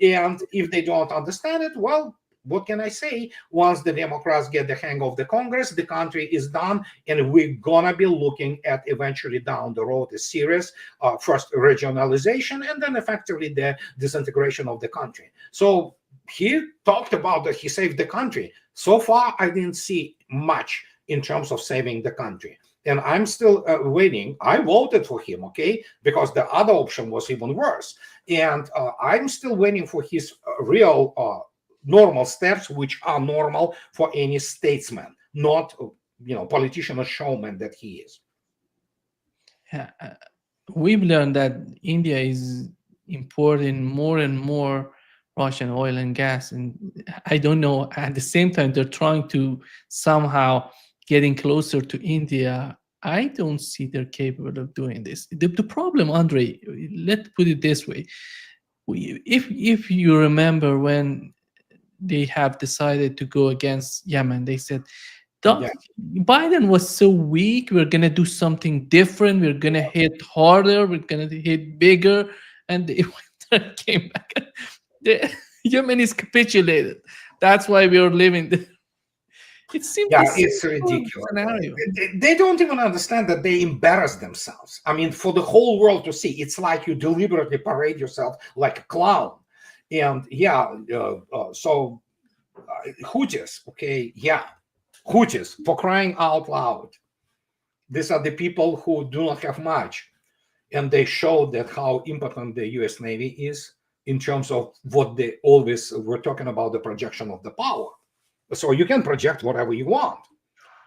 and if they don't understand it, well, what can I say? Once the Democrats get the hang of the Congress, the country is done, and we're gonna be looking at eventually down the road a serious first regionalization and then effectively the disintegration of the country. So he talked about that he saved the country. So far, I didn't see much in terms of saving the country. And I'm still waiting. I voted for him, okay, because the other option was even worse. And I'm still waiting for his real normal steps, which are normal for any statesman, not politician or showman that he is. Yeah, we've learned that India is importing more and more Russian oil and gas, and I don't know. At the same time, they're trying to somehow getting closer to India I don't see they're capable of doing this. The problem, Andrei, let's put it this way. If you remember when they have decided to go against Yemen, they said, Yeah. Biden was so weak, we're going to do something different. We're going to hit harder. We're going to hit bigger. And they came back. The Yemen is capitulated. That's why we are living. It seems Yeah, it's ridiculous. scenario. They don't even understand that they embarrass themselves. I mean, for the whole world to see, it's like you deliberately parade yourself like a clown. And yeah, so Houthis, okay, yeah, Houthis, for crying out loud. These are the people who do not have much. And they show that how impotent the US Navy is in terms of what they always were talking about, the projection of the power. So you can project whatever you want,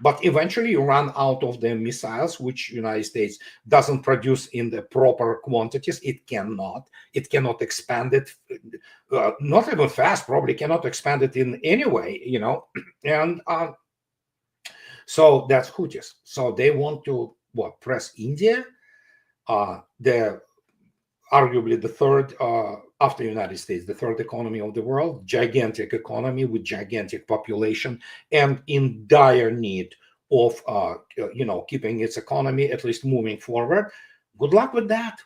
but eventually you run out of the missiles, which United States doesn't produce in the proper quantities. It cannot expand it, not even fast, probably cannot expand it in any way, you know. And so that's Houthis. So they want to press India, the arguably the third, after the United States, the third economy of the world, gigantic economy with gigantic population and in dire need of, keeping its economy at least moving forward. Good luck with that.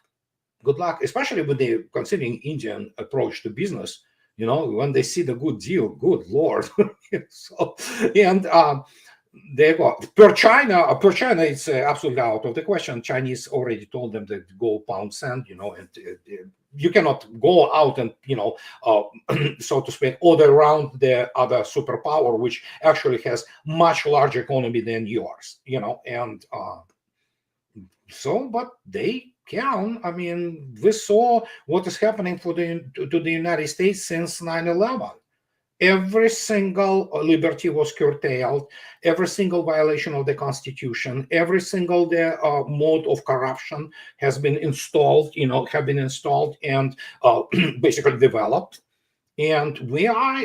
Good luck, especially with the considering Indian approach to business. You know, when they see the good deal, good Lord. So, and they go per China, it's absolutely out of the question. Chinese already told them that go pound sand, you know, and you cannot go out and, so to speak, order around the other superpower, which actually has much larger economy than yours, you know, and so, but they can. I mean, we saw what is happening to the United States since 9/11. Every single liberty was curtailed, every single violation of the Constitution, every single mode of corruption has been installed, and basically developed. And we are,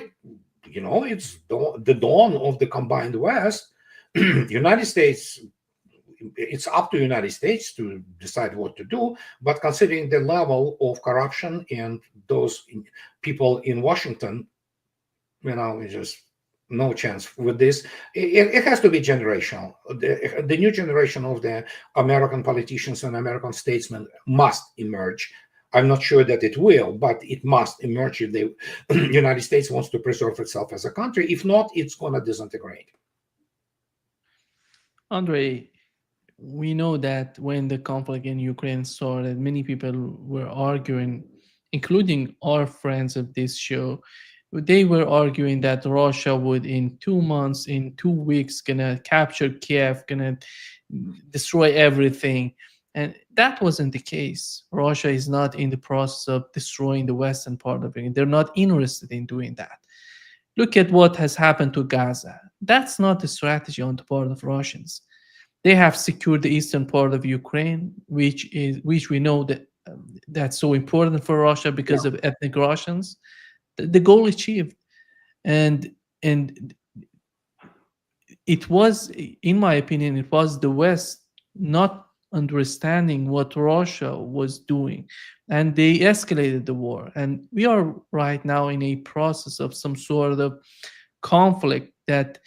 it's the dawn of the combined West. United States, it's up to the United States to decide what to do, but considering the level of corruption and those people in Washington, it's just no chance with this. It has to be generational. The new generation of the American politicians and American statesmen must emerge. I'm not sure that it will, but it must emerge if the United States wants to preserve itself as a country. If not, it's going to disintegrate. Andrei, we know that when the conflict in Ukraine started, many people were arguing, including our friends of this show, they were arguing that Russia would in 2 months, in 2 weeks, gonna capture Kiev, gonna destroy everything. And that wasn't the case. Russia is not in the process of destroying the western part of it. They're not interested in doing that. Look at what has happened to Gaza. That's not the strategy on the part of Russians. They have secured the eastern part of Ukraine, which we know that that's so important for Russia because of ethnic Russians. The goal achieved, and it was, in my opinion, it was the West not understanding what Russia was doing, and they escalated the war. And we are right now in a process of some sort of conflict that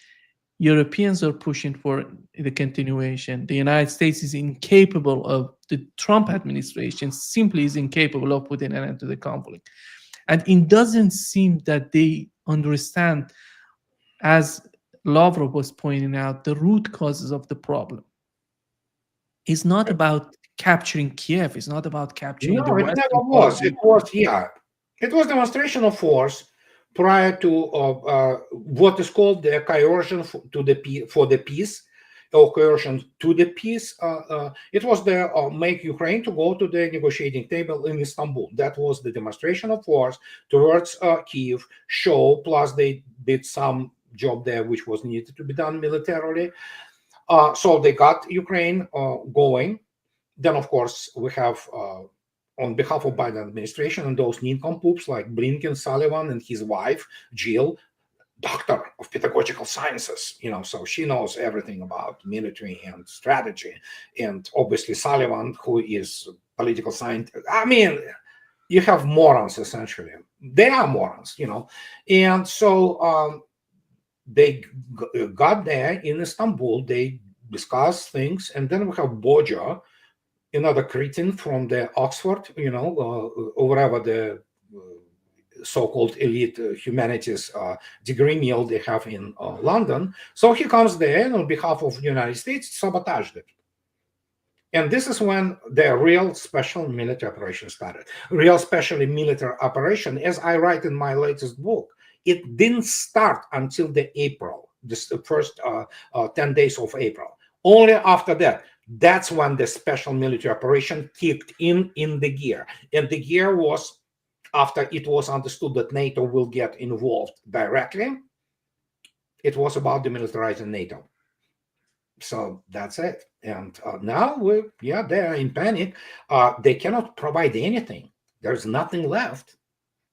Europeans are pushing for the continuation. The United States is incapable of, the Trump administration simply is incapable of putting an end to the conflict. And it doesn't seem that they understand, as Lavrov was pointing out, the root causes of the problem. It's not about capturing Kiev. It's not about capturing the West. No, it never was. It was demonstration of force prior to what is called the coercion for the peace, or coercion to the peace. It was the make Ukraine to go to the negotiating table in Istanbul. That was the demonstration of force towards Kiev. Show, plus they did some job there which was needed to be done militarily. So they got Ukraine going. Then, of course, we have on behalf of Biden administration and those nincompoops like Brink and Sullivan and his wife Jill, doctor of pedagogical sciences, so she knows everything about military and strategy. And obviously Sullivan, who is political scientist. I mean, you have morons, essentially. They are morons, And so they got there in Istanbul, they discussed things, and then we have Boja, another cretin from the Oxford, or wherever the so-called elite humanities degree mill they have in London. So he comes there and on behalf of the United States, sabotaged it. And this is when the real special military operation started. Real special military operation, as I write in my latest book, it didn't start until the April, the first 10 days of April. Only after that, that's when the special military operation kicked in the gear. And the gear was after it was understood that NATO will get involved directly. It was about demilitarizing NATO. So that's it. And now they're in panic. They cannot provide anything. There's nothing left.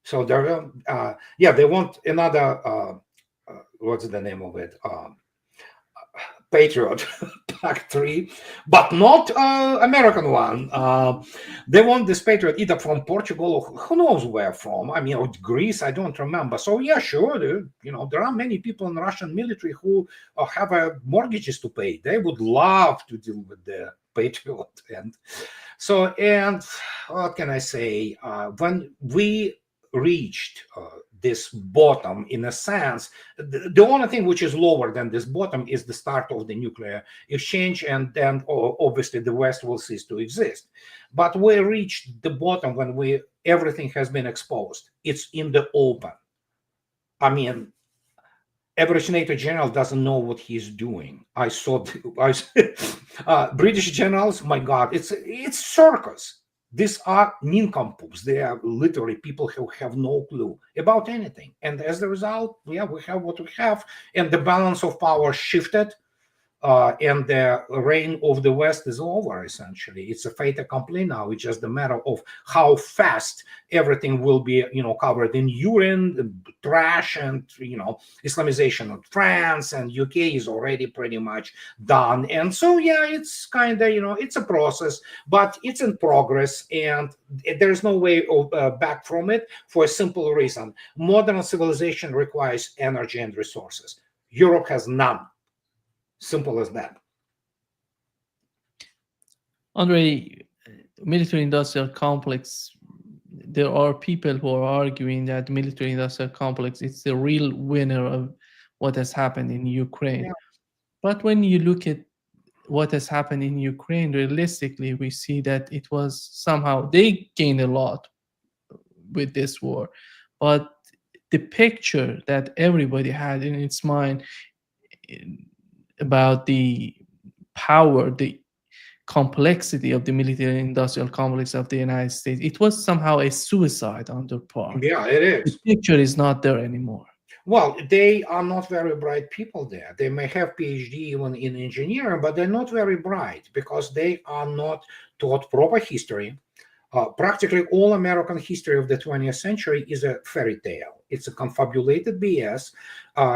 So they want another what's the name of it? Patriot PAC-3, but not American one. They want this Patriot either from Portugal or who knows where from. I mean, or Greece, I don't remember. So yeah, sure, there are many people in the Russian military who have mortgages to pay. They would love to deal with the Patriot. And what can I say? When we reached this bottom, in a sense, the only thing which is lower than this bottom is the start of the nuclear exchange, and then obviously the West will cease to exist. But we reached the bottom when everything has been exposed. It's in the open. I mean, average NATO general doesn't know what he's doing. I saw British generals. My God, it's circus. These are nincompoops. They are literally people who have no clue about anything. And as a result, we have what we have. And the balance of power shifted. And the reign of the West is over, essentially. It's a fait accompli now. It's just a matter of how fast everything will be, covered in urine, trash, and, Islamization of France and UK is already pretty much done. And so, it's kind of, it's a process, but it's in progress. And there's no way back from it for a simple reason. Modern civilization requires energy and resources. Europe has none. Simple as that. Andrei, military-industrial complex, there are people who are arguing that the military-industrial complex is the real winner of what has happened in Ukraine. Yeah. But when you look at what has happened in Ukraine, realistically, we see that it was somehow, they gained a lot with this war. But the picture that everybody had in its mind about the power, the complexity of the military-industrial complex of the United States, it was somehow a suicide on their part. Yeah, it is. The picture is not there anymore. Well, they are not very bright people there. They may have PhD even in engineering, but they're not very bright because they are not taught proper history. Practically all American history of the 20th century is a fairy tale. It's a confabulated BS,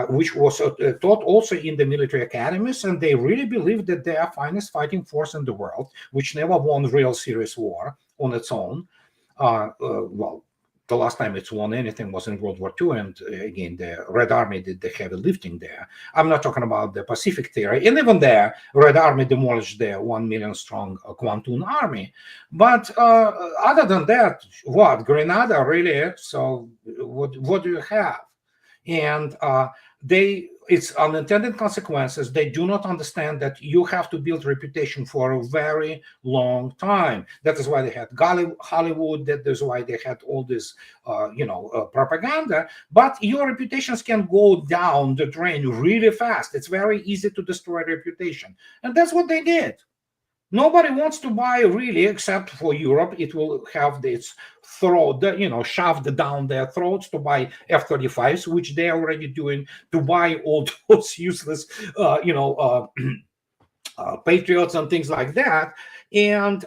which was taught also in the military academies, and they really believe that they are finest fighting force in the world, which never won real serious war on its own. Well, the last time it's won anything was in World War II, and again, the Red Army did the heavy lifting there. I'm not talking about the Pacific theory, and even there, Red Army demolished the 1 million strong Kwantung army. But other than that, what, Grenada really? So what do you have? And it's unintended consequences. They do not understand that you have to build reputation for a very long time. That is why they had Hollywood. That is why they had all this, propaganda. But your reputations can go down the drain really fast. It's very easy to destroy reputation, and that's what they did. Nobody wants to buy really, except for Europe. It will have its throat, shoved down their throats to buy F-35s, which they're already doing, to buy all those useless, Patriots and things like that. And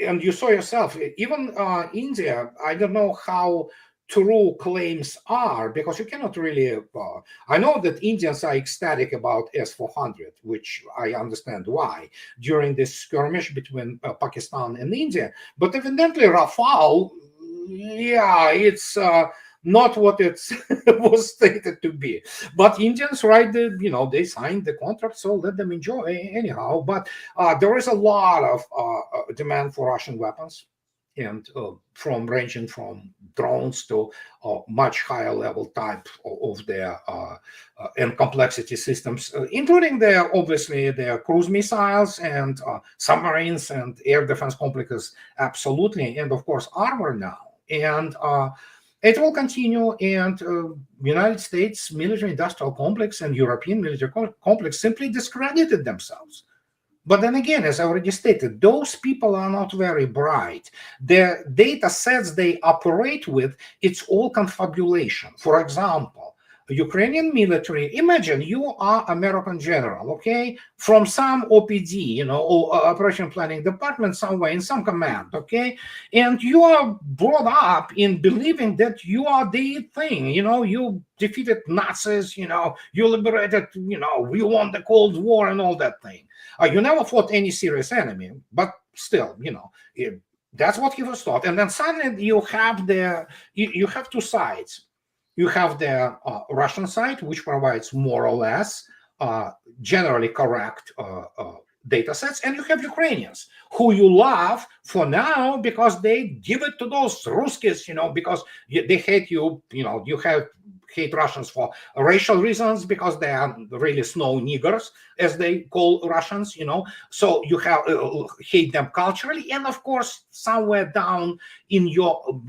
and you saw yourself, even India, I don't know how true claims are, because you cannot really. I know that Indians are ecstatic about S-400, which I understand why, during this skirmish between Pakistan and India. But evidently, Rafale, yeah, it's not what it was stated to be. But Indians, right? They signed the contract, so let them enjoy anyhow. But there is a lot of demand for Russian weapons, and ranging from drones to much higher level type of their and complexity systems, including obviously their cruise missiles and submarines and air defense complexes, absolutely, and of course armor now. And it will continue, and United States military-industrial complex and European military complex simply discredited themselves. But then again, as I already stated, those people are not very bright. The data sets they operate with, it's all confabulation. For example, Ukrainian military, imagine you are American general, okay, from some OPD, or operation planning department somewhere in some command, okay, and you are brought up in believing that you are the thing, you defeated Nazis, you liberated, we won the Cold War and all that thing. You never fought any serious enemy, but still, that's what he was taught. And then suddenly you have you have two sides. You have the Russian side, which provides more or less generally correct data sets, and you have Ukrainians who you love for now because they give it to those Ruskies, because they hate you. You hate Russians for racial reasons because they are really snow niggers, as they call Russians, So you have hate them culturally, and of course, somewhere down in your,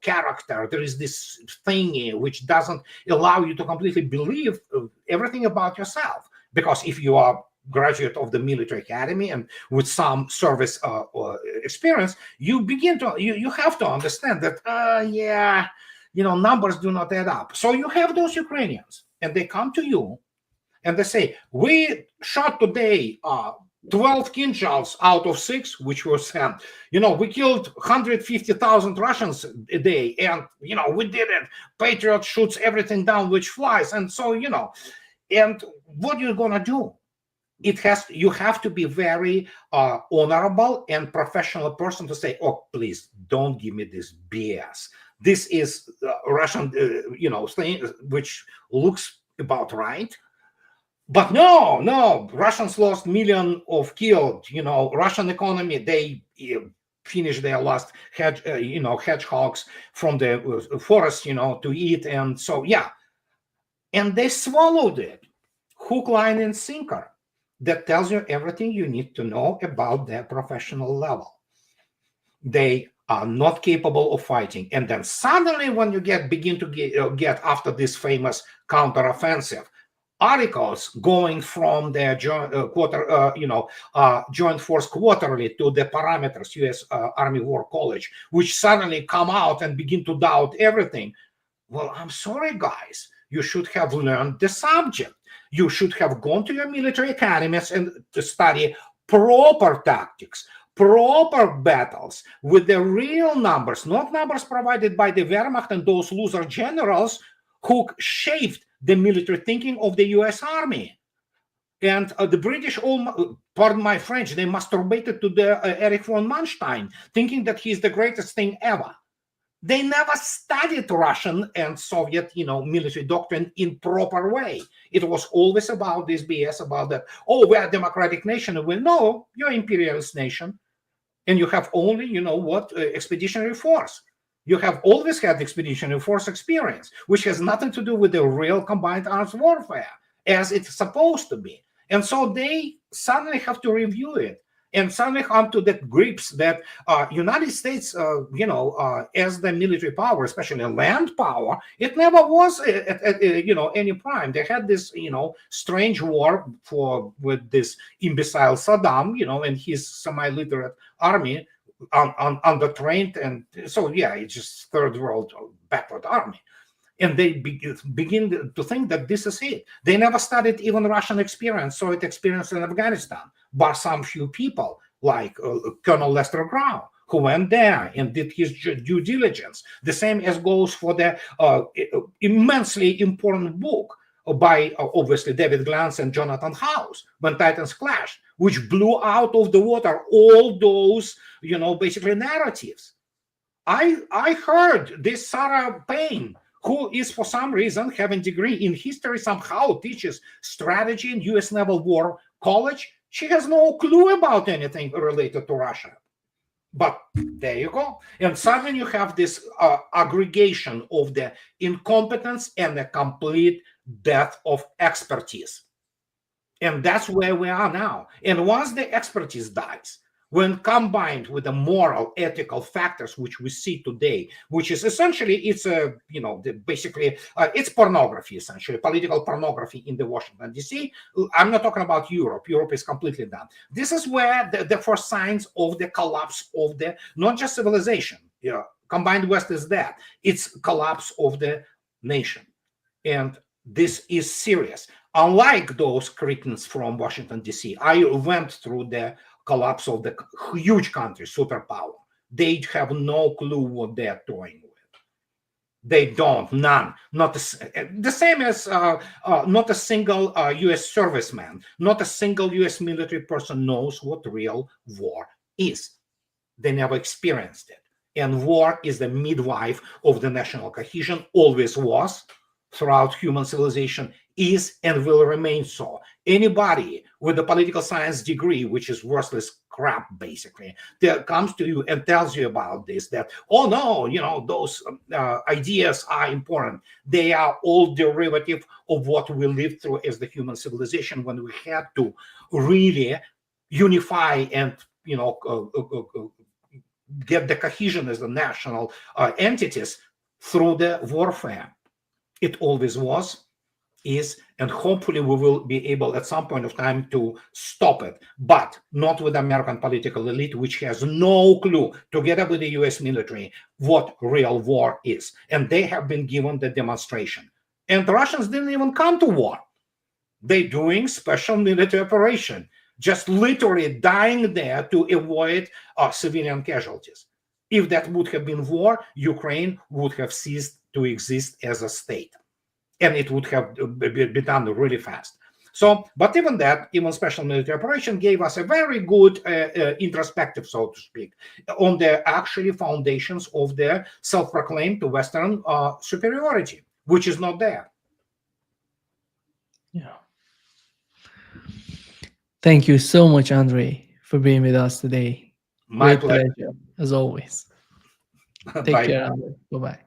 character, there is this thingy which doesn't allow you to completely believe everything about yourself. Because if you are graduate of the military academy and with some service experience, you begin to you have to understand that numbers do not add up. So you have those Ukrainians, and they come to you and they say, we shot today 12 Kinzhals out of 6 which were sent. We killed 150,000 Russians a day, and we did it. Patriot shoots everything down which flies, and so and what you're gonna do? You have to be very honorable and professional person to say, oh, please don't give me this BS. This is Russian, thing which looks about right. But no, Russians lost millions of killed. Russian economy, they finished their last hedgehogs from the forest, to eat, and so and they swallowed it, hook, line, and sinker. That tells you everything you need to know about their professional level. They are not capable of fighting, and then suddenly, when you begin to get after this famous counteroffensive, articles going from their joint force quarterly to the parameters, U.S. Army War College, which suddenly come out and begin to doubt everything. Well, I'm sorry, guys. You should have learned the subject. You should have gone to your military academies and to study proper tactics, proper battles with the real numbers, not numbers provided by the Wehrmacht and those loser generals who shaped the military thinking of the US Army. And the British, pardon my French, they masturbated to the Erich von Manstein, thinking that he's the greatest thing ever. They never studied Russian and Soviet, military doctrine in proper way. It was always about this BS about that. Oh, we're a democratic nation. And no, you're an imperialist nation, and you have only, expeditionary force. You have always had expeditionary force experience, which has nothing to do with the real combined arms warfare, as it's supposed to be. And so they suddenly have to review it. And suddenly come to the grips that United States, as the military power, especially land power, it never was at any prime. They had this, strange war with this imbecile Saddam, and his semi-literate army, undertrained, and so it's just third world backward army. And they begin to think that this is it. They never studied even Russian experience, Soviet experience in Afghanistan, but some few people like Colonel Lester Grau, who went there and did his due diligence. The same as goes for the immensely important book by obviously David Glantz and Jonathan House, When Titans Clashed, which blew out of the water all those, basically narratives. I heard this Sarah Payne, who is for some reason having a degree in history, somehow teaches strategy in US Naval War College. She has no clue about anything related to Russia. But there you go. And suddenly you have this aggregation of the incompetence and the complete death of expertise. And that's where we are now. And once the expertise dies, when combined with the moral, ethical factors which we see today, which is essentially, it's basically it's pornography, essentially political pornography in the Washington D.C. I'm not talking about Europe. Europe is completely done. This is where the first signs of the collapse of the not just civilization. Combined West is that it's collapse of the nation, and this is serious. Unlike those cretins from Washington D.C., I went through the collapse of the huge country, superpower. They have no clue what they're toying with. They don't, none. Not the same as not a single U.S. serviceman, not a single U.S. military person knows what real war is. They never experienced it. And war is the midwife of the national cohesion, always was, throughout human civilization, is and will remain so. Anybody with a political science degree, which is worthless crap, basically, that comes to you and tells you about this, that, oh no, those ideas are important. They are all derivative of what we lived through as the human civilization when we had to really unify and, get the cohesion as the national entities through the warfare. It always was, is, and hopefully we will be able at some point of time to stop it, but not with the American political elite, which has no clue, together with the US military, what real war is. And they have been given the demonstration. And the Russians didn't even come to war. They're doing special military operation, just literally dying there to avoid civilian casualties. If that would have been war, Ukraine would have ceased to exist as a state. And it would have been done really fast. So, but even that, even special military operation gave us a very good introspective, so to speak, on the actually foundations of the self-proclaimed Western superiority, which is not there. Yeah. Thank you so much, Andrei, for being with us today. My Great pleasure, as always. Take care, Andrei. Bye-bye.